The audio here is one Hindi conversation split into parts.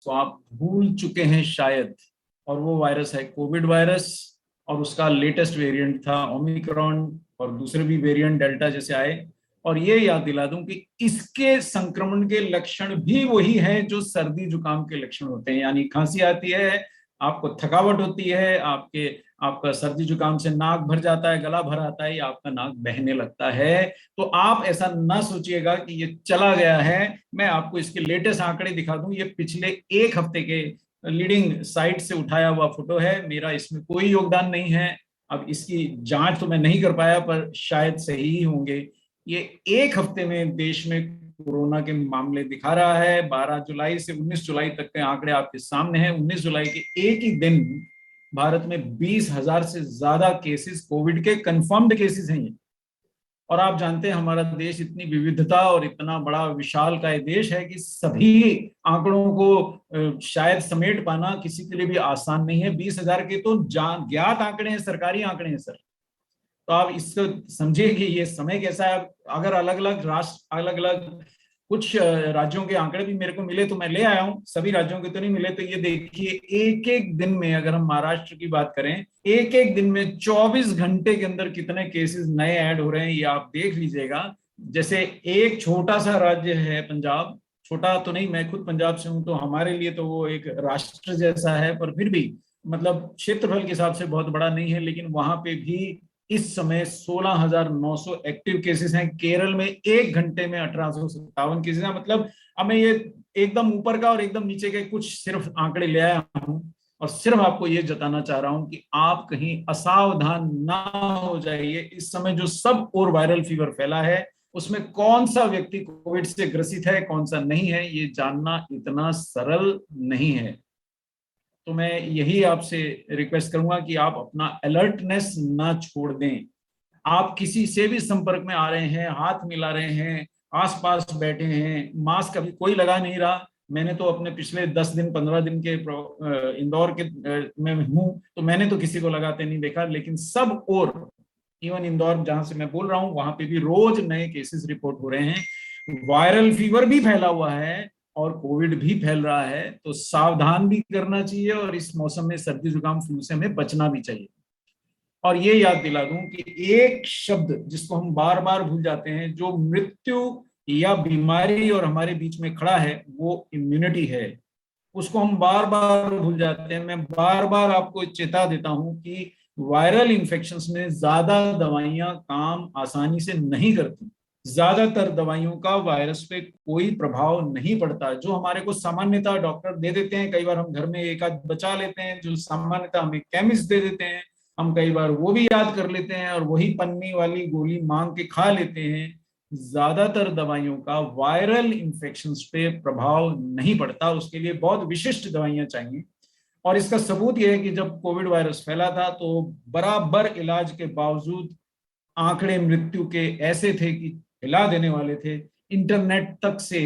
तो आप भूल चुके हैं शायद, और वो वायरस है कोविड वायरस, और उसका लेटेस्ट वेरिएंट था ओमिक्रॉन, और दूसरे भी वेरिएंट डेल्टा जैसे आए। और ये याद दिला दूं कि इसके संक्रमण के लक्षण भी वही हैं जो सर्दी जुकाम के लक्षण होते हैं, यानी खांसी आती है, आपको थकावट होती है, आपका सर्दी जुकाम से नाक भर जाता है, गला भर आता है, या आपका नाक बहने लगता है। तो आप ऐसा ना सोचिएगा कि ये चला गया है। मैं आपको इसके लेटेस्ट आंकड़े दिखा दूं, ये पिछले एक हफ्ते के लीडिंग साइट से उठाया हुआ फोटो है, मेरा इसमें कोई योगदान नहीं है। अब इसकी जांच तो मैं नहीं कर पाया, पर शायद सही ही होंगे। ये एक हफ्ते में देश में कोरोना के मामले दिखा रहा है। 12 जुलाई से 19 जुलाई तक के आंकड़े आपके सामने हैं। 19 जुलाई के एक ही दिन भारत में 20,000 से ज्यादा केसेस कोविड के कंफर्म्ड केसेस हैं ये। और आप जानते हैं हमारा देश इतनी विविधता और इतना बड़ा विशाल का देश है कि सभी आंकड़ों को शायद समेट पाना किसी के लिए भी आसान नहीं है। 20,000 के तो ज्ञात आंकड़े हैं, सरकारी आंकड़े हैं सर। तो आप इसको समझिए कि ये समय कैसा है। अगर अलग अलग राष्ट्र, अलग अलग कुछ राज्यों के आंकड़े भी मेरे को मिले तो मैं ले आया हूं, सभी राज्यों के तो नहीं मिले। तो ये देखिए, एक एक दिन में, अगर हम महाराष्ट्र की बात करें, एक एक दिन में 24 घंटे के अंदर कितने केसेस नए ऐड हो रहे हैं, ये आप देख लीजिएगा। जैसे एक छोटा सा राज्य है पंजाब, छोटा तो नहीं, मैं खुद पंजाब से हूं, तो हमारे लिए तो वो एक राष्ट्र जैसा है, पर फिर भी मतलब क्षेत्रफल के हिसाब से बहुत बड़ा नहीं है। लेकिन वहां पे भी इस समय 16,900 एक्टिव केसेस हैं। केरल में एक घंटे में 1857 केसेस हैं। मतलब अब मैं ये एकदम ऊपर का और एकदम नीचे के कुछ सिर्फ आंकड़े ले आया हूं, और सिर्फ आपको ये जताना चाह रहा हूं कि आप कहीं असावधान ना हो जाइए। इस समय जो सब और वायरल फीवर फैला है, उसमें कौन सा व्यक्ति कोविड से ग्रसित है, कौन सा नहीं है, ये जानना इतना सरल नहीं है। तो मैं यही आपसे रिक्वेस्ट करूंगा कि आप अपना अलर्टनेस ना छोड़ दें। आप किसी से भी संपर्क में आ रहे हैं, हाथ मिला रहे हैं, आसपास बैठे हैं, मास्क अभी कोई लगा नहीं रहा। मैंने तो अपने पिछले 10 दिन 15 दिन के इंदौर के में हूं, तो मैंने तो किसी को लगाते नहीं देखा। लेकिन सब और इवन इंदौर जहां से मैं बोल रहा हूं, वहां पे भी रोज नए केसेस रिपोर्ट हो रहे हैं। वायरल फीवर भी फैला हुआ है और कोविड भी फैल रहा है, तो सावधान भी करना चाहिए, और इस मौसम में सर्दी जुकाम फ्लू से हमें बचना भी चाहिए। और ये याद दिला दूं कि एक शब्द जिसको हम बार बार भूल जाते हैं, जो मृत्यु या बीमारी और हमारे बीच में खड़ा है, वो इम्यूनिटी है। उसको हम बार बार भूल जाते हैं। मैं बार बार आपको चेता देता हूं कि वायरल इन्फेक्शंस में ज्यादा दवाइयां काम आसानी से नहीं करती। ज्यादातर दवाइयों का वायरस पे कोई प्रभाव नहीं पड़ता। जो हमारे को सामान्यतः डॉक्टर दे देते हैं, कई बार हम घर में एक आध बचा लेते हैं, जो सामान्यतः हमें केमिस्ट दे देते हैं, हम कई बार वो भी याद कर लेते हैं और वही पन्नी वाली गोली मांग के खा लेते हैं। ज्यादातर दवाइयों का वायरल इंफेक्शंस पे प्रभाव नहीं पड़ता, उसके लिए बहुत विशिष्ट दवाइयां चाहिए। और इसका सबूत यह है कि जब कोविड वायरस फैला था, तो बराबर इलाज के बावजूद आंकड़े मृत्यु के ऐसे थे कि हिला देने वाले थे। इंटरनेट तक से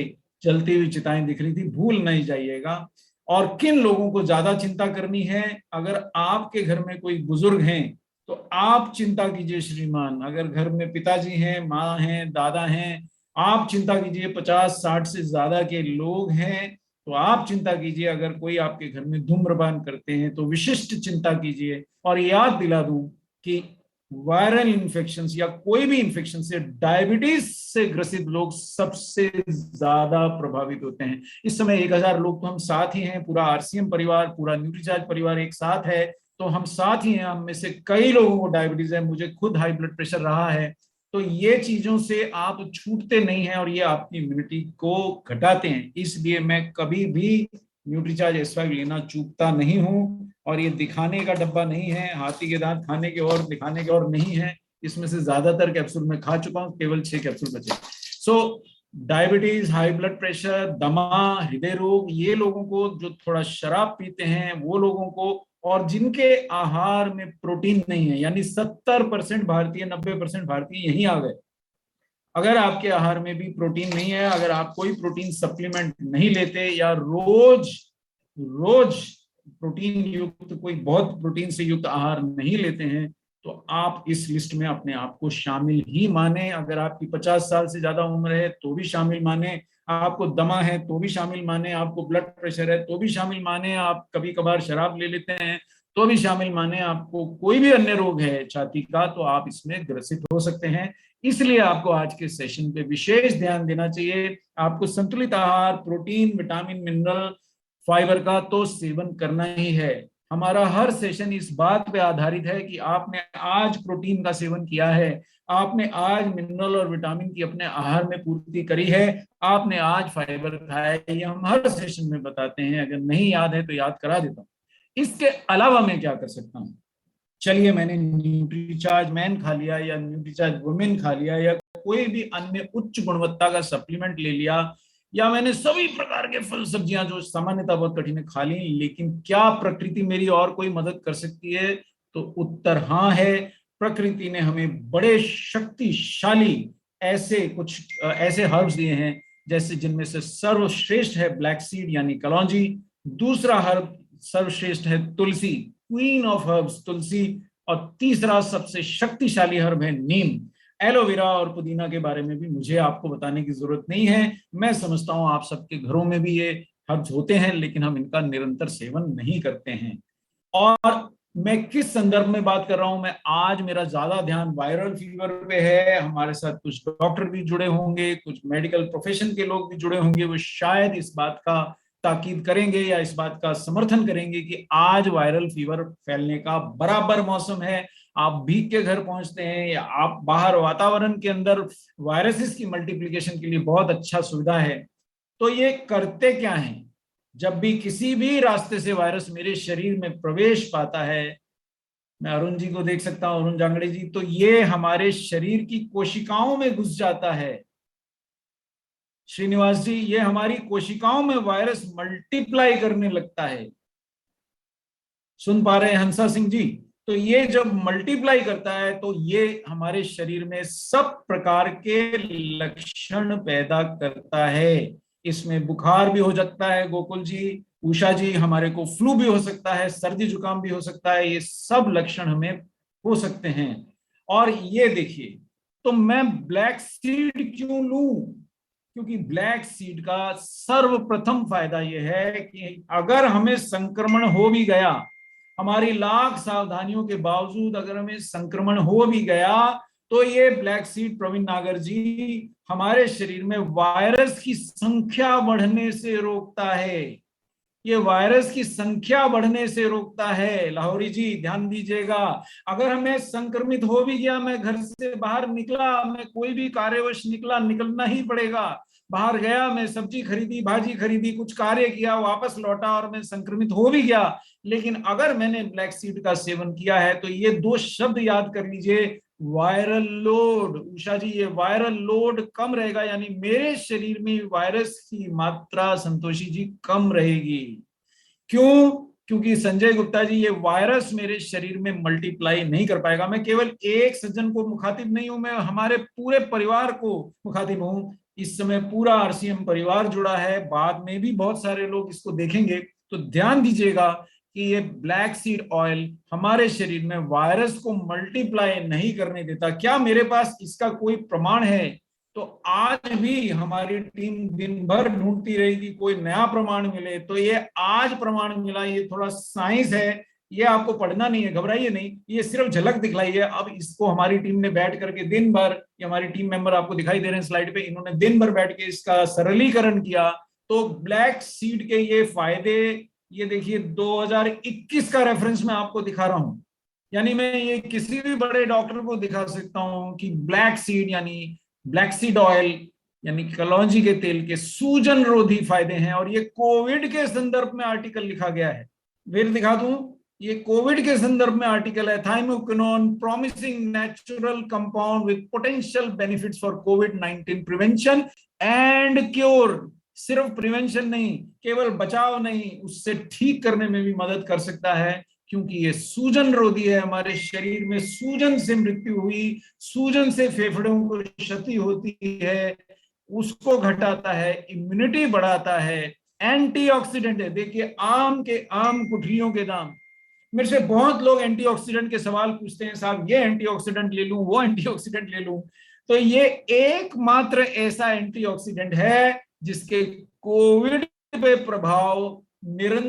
जलती हुई चिताएं दिख रही थी। भूल नहीं जाइएगा। और किन लोगों को ज्यादा चिंता करनी है, अगर आपके घर में कोई बुजुर्ग हैं तो आप चिंता कीजिए श्रीमान। अगर घर में पिताजी हैं, माँ हैं, दादा हैं, आप चिंता कीजिए। 50-60 से ज्यादा के लोग हैं तो आप चिंता कीजिए। अगर कोई आपके घर में धूम्रपान करते हैं तो विशिष्ट चिंता कीजिए। और याद दिला दूं कि वायरल इंफेक्शन या कोई भी इंफेक्शन से डायबिटीज से ग्रसित लोग सबसे ज्यादा प्रभावित होते हैं। इस समय 1,000 लोग तो हम साथ ही हैं, पूरा आरसीएम परिवार, पूरा न्यूट्रीचार्ज परिवार एक साथ है, तो हम साथ ही हैं। हम में से कई लोगों को डायबिटीज है, मुझे खुद हाई ब्लड प्रेशर रहा है। तो ये चीजों से आप छूटते नहीं हैं और ये आपकी इम्यूनिटी को घटाते हैं। इसलिए मैं कभी भी न्यूट्रीचार्ज S5 लेना चूकता नहीं हूं। और ये दिखाने का डब्बा नहीं है, हाथी के दांत खाने के और दिखाने के और नहीं है। इसमें से ज्यादातर कैप्सूल मैं खा चुका हूं, केवल 6 कैप्सूल बचे। सो डायबिटीज, हाई ब्लड प्रेशर, दमा, हृदय रोग, ये लोगों को, जो थोड़ा शराब पीते हैं वो लोगों को, और जिनके आहार में प्रोटीन नहीं है, यानी 70% भारतीय, 90% भारतीय यहीं आ गए। अगर आपके आहार में भी प्रोटीन नहीं है, अगर आप कोई प्रोटीन सप्लीमेंट नहीं लेते, या रोज रोज प्रोटीन युक्त, कोई बहुत प्रोटीन से युक्त आहार नहीं लेते हैं, तो आप इस लिस्ट में अपने आप को शामिल ही माने। अगर आपकी 50 साल से ज्यादा उम्र है तो भी शामिल माने। आपको दमा है तो भी शामिल माने, आपको ब्लड प्रेशर है तो भी शामिल माने, आप कभी कभार शराब ले लेते हैं तो भी शामिल माने, आपको कोई भी अन्य रोग है छाती का तो आप इसमें ग्रसित हो सकते हैं। इसलिए आपको आज के सेशन पे विशेष ध्यान देना चाहिए। आपको संतुलित आहार, प्रोटीन, विटामिन, मिनरल, फाइबर का तो सेवन करना ही है। हमारा हर सेशन इस बात पे आधारित है कि आपने आज प्रोटीन का सेवन किया है, आपने आज मिनरल और विटामिन की अपने आहार में पूर्ति करी है, आपने आज फाइबर खाया है। ये हम हर सेशन में बताते हैं, अगर नहीं याद है तो याद करा देता हूँ। इसके अलावा मैं क्या कर सकता हूँ? चलिए, मैंने न्यूट्रीचार्ज मैन खा लिया या न्यूट्रीचार्ज वुमेन खा लिया या कोई भी अन्य उच्च गुणवत्ता का सप्लीमेंट ले लिया, या मैंने सभी प्रकार के फल सब्जियां जो सामान्यतः बहुत कठिन है खा ली, लेकिन क्या प्रकृति मेरी और कोई मदद कर सकती है? तो उत्तर हाँ है। प्रकृति ने हमें बड़े शक्तिशाली ऐसे कुछ ऐसे हर्ब्स दिए हैं, जैसे जिनमें से सर्वश्रेष्ठ है ब्लैक सीड यानी कलौंजी, दूसरा हर्ब सर्वश्रेष्ठ है तुलसी, क्वीन ऑफ हर्ब्स तुलसी, और तीसरा सबसे शक्तिशाली हर्ब है नीम। एलोवेरा और पुदीना के बारे में भी मुझे आपको बताने की जरूरत नहीं है, मैं समझता हूं आप सबके घरों में भी ये हर्ब्स होते हैं, लेकिन हम इनका निरंतर सेवन नहीं करते हैं। और मैं किस संदर्भ में बात कर रहा हूं? मैं आज मेरा ज्यादा ध्यान वायरल फीवर पे है। हमारे साथ कुछ डॉक्टर भी जुड़े होंगे, कुछ मेडिकल प्रोफेशन के लोग भी जुड़े होंगे, वो शायद इस बात का ताकीद करेंगे या इस बात का समर्थन करेंगे कि आज वायरल फीवर फैलने का बराबर मौसम है। आप भीग के घर पहुंचते हैं या आप बाहर वातावरण के अंदर वायरसेस की मल्टीप्लिकेशन के लिए बहुत अच्छा सुविधा है। तो ये करते क्या है? जब भी किसी भी रास्ते से वायरस मेरे शरीर में प्रवेश पाता है, मैं अरुण जी को देख सकता हूं, अरुण जांगड़े जी, तो ये हमारे शरीर की कोशिकाओं में घुस जाता है। श्रीनिवास जी, ये हमारी कोशिकाओं में वायरस मल्टीप्लाई करने लगता है। सुन पा रहे हैं हंसा सिंह जी? तो ये जब मल्टीप्लाई करता है तो ये हमारे शरीर में सब प्रकार के लक्षण पैदा करता है। इसमें बुखार भी हो सकता है गोकुल जी, उषा जी, हमारे को फ्लू भी हो सकता है, सर्दी जुकाम भी हो सकता है, ये सब लक्षण हमें हो सकते हैं। और ये देखिए, तो मैं ब्लैक सीड क्यों लूं? क्योंकि ब्लैक सीड का सर्वप्रथम फायदा यह है कि अगर हमें संक्रमण हो भी गया, हमारी लाख सावधानियों के बावजूद अगर हमें संक्रमण हो भी गया, तो ये ब्लैक सीड, प्रवीण नागर जी, हमारे शरीर में वायरस की संख्या बढ़ने से रोकता है। ये वायरस की संख्या बढ़ने से रोकता है। लाहौरी जी ध्यान दीजिएगा, अगर हमें संक्रमित हो भी गया, मैं घर से बाहर निकला, मैं कोई भी कार्यवश निकला, निकलना ही पड़ेगा, बाहर गया, मैं सब्जी खरीदी, भाजी खरीदी, कुछ कार्य किया, वापस लौटा और मैं संक्रमित हो भी गया, लेकिन अगर मैंने ब्लैक सीड का सेवन किया है तो ये दो शब्द याद कर लीजिए, वायरल लोड। उषा जी, ये वायरल लोड कम रहेगा, यानी मेरे शरीर में वायरस की मात्रा, संतोषी जी, कम रहेगी। क्यों? क्योंकि संजय गुप्ता जी, ये वायरस मेरे शरीर में मल्टीप्लाई नहीं कर पाएगा। मैं केवल एक सज्जन को मुखातिब नहीं हूं, मैं हमारे पूरे परिवार को मुखातिब हूं। इस समय पूरा आरसीएम परिवार जुड़ा है, बाद में भी बहुत सारे लोग इसको देखेंगे, तो ध्यान दीजिएगा कि ये ब्लैक सीड ऑयल हमारे शरीर में वायरस को मल्टीप्लाई नहीं करने देता। क्या मेरे पास इसका कोई प्रमाण है? तो आज भी हमारी टीम दिन भर ढूंढती रहेगी कोई नया प्रमाण मिले। तो ये आज प्रमाण मिला, ये थोड़ा साइंस है, ये आपको पढ़ना नहीं है, घबराइए नहीं, ये सिर्फ झलक दिखलाई है। अब इसको हमारी टीम ने बैठ करके दिन भर, ये हमारी टीम मेंबर आपको दिखाई दे रहे हैं स्लाइड पे, इन्होंने दिन भर बैठ के इसका सरलीकरण किया। तो ब्लैक सीड के ये फायदे, ये देखिए 2021 का रेफरेंस मैं आपको दिखा रहा हूं, यानी मैं ये किसी भी बड़े डॉक्टर को दिखा सकता हूं कि ब्लैक सीड यानी ब्लैक सीड ऑयल यानी कलौंजी के तेल के सूजन रोधी फायदे हैं। और ये कोविड के संदर्भ में आर्टिकल लिखा गया है, फिर दिखा दूं, ये कोविड के संदर्भ में आर्टिकल है, thymoquinone promising natural compound with potential benefits for covid prevention and cure. सिर्फ प्रिवेंशन नहीं, केवल बचाव नहीं, उससे ठीक करने में भी मदद कर सकता है, क्योंकि ये सूजन रोधी है। हमारे शरीर में सूजन से मृत्यु हुई, सूजन से फेफड़ों को क्षति होती है, उसको घटाता है, इम्यूनिटी बढ़ाता है, एंटीऑक्सीडेंट है। देखिए, आम के आम गुठलियों के दाम, मेरे से बहुत लोग एंटीऑक्सीडेंट के सवाल पूछते हैं, साहब ये एंटीऑक्सीडेंट ले लूं, वो एंटीऑक्सीडेंट ले लूं। तो ये एकमात्र ऐसा एंटीऑक्सीडेंट है जिसके कोविड पे प्रभाव निरंतर